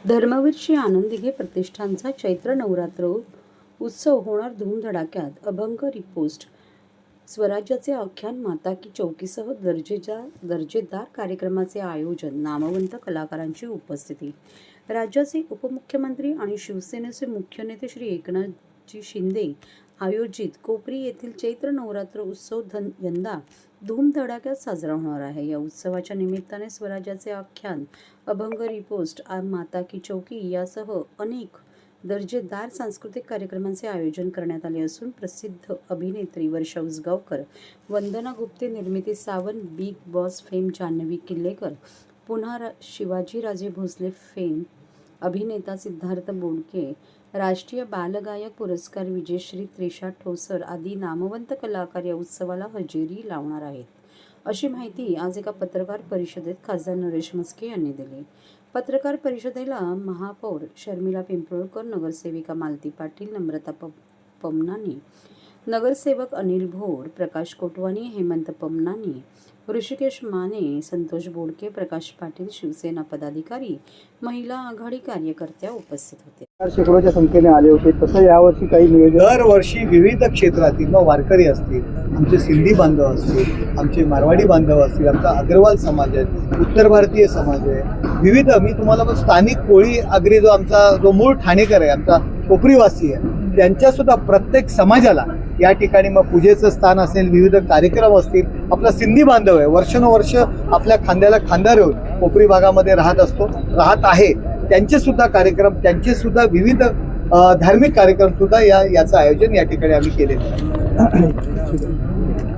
धर्मवीर श्री आनंद दिघे प्रतिष्ठानचा चैत्र नवरात्र उत्सव होणार धूमधडाक्यात. अभंग रिपोस्ट. स्वराज्याचे आख्यान माता की चौकीसह दर्जेदार कार्यक्रमाचे आयोजन. नामवंत कलाकारांची उपस्थिती. राज्याचे उपमुख्यमंत्री आणि शिवसेनेचे मुख्य नेते श्री एकनाथजी शिंदे आयोजित कोपरी येथील चैत्र नवरात्र उत्सव यंदा धूमधडाक्यात साजरा होणार आहे. या उत्सवाच्या निमित्ताने स्वराज्याचे आख्यान, अभंग रिपोस्ट, माता की चौकी यासह अनेक दर्जेदार सांस्कृतिक कार्यक्रमांचे आयोजन करण्यात आले असून प्रसिद्ध अभिनेत्री वर्षा Usgaonkar, Vandana Gupte, Nirmiti Sawant, Bigg Boss fame Janhavi Killekar, Punha Shivajiraje Bhosale fame अभिनेता सिद्धार्थ बोडके, राष्ट्रीय बालगायक पुरस्कार विजेश्री त्रिशा ठोसर आदी नामवंत कलाकार या उत्सवाला हजेरी लावणार आहेत, अशी माहिती आज एका पत्रकार परिषदेत खासदार नरेश म्हस्के यांनी दिली. पत्रकार परिषदेला महापौर शर्मिला पिंपळकर, नगरसेविका मालती पाटील, नम्रता पमनानी, नगरसेवक अनिल भोर, प्रकाश कोटवानी, हेमंत पमनानी, ऋषिकेश माने, संतोष बोडके, प्रकाश पाटील, शिवसेना पदाधिकारी, महिला आघाडी कार्यकर्त्या उपस्थित होते. शेकडोच्या संख्येने आले होते. तसं यावर्षी काही नियोजन? दरवर्षी विविध क्षेत्रातील मग वारकरी असतील, आमचे सिंधी बांधव असतील, आमचे मारवाडी बांधव असतील, आमचा अग्रवाल समाज आहे, उत्तर भारतीय समाज आहे, विविध. मी तुम्हाला स्थानिक कोळी आगरी जो आमचा जो मूळ ठाणेकर आहे, आमचा कोपरीवासी आहे, त्यांच्यासुद्धा प्रत्येक समाजाला या ठिकाणी मग पूजेचं स्थान असेल, विविध कार्यक्रम असतील. आपला सिंधी बांधव आहे, वर्षानुवर्ष आपल्या खांद्याला खांदा ठेवून कोपरी भागामध्ये राहत आहे. त्यांचे सुद्धा कार्यक्रम, त्यांचे सुद्धा विविध धार्मिक कार्यक्रम सुद्धा याचं आयोजन या ठिकाणी आम्ही केलेलं आहे.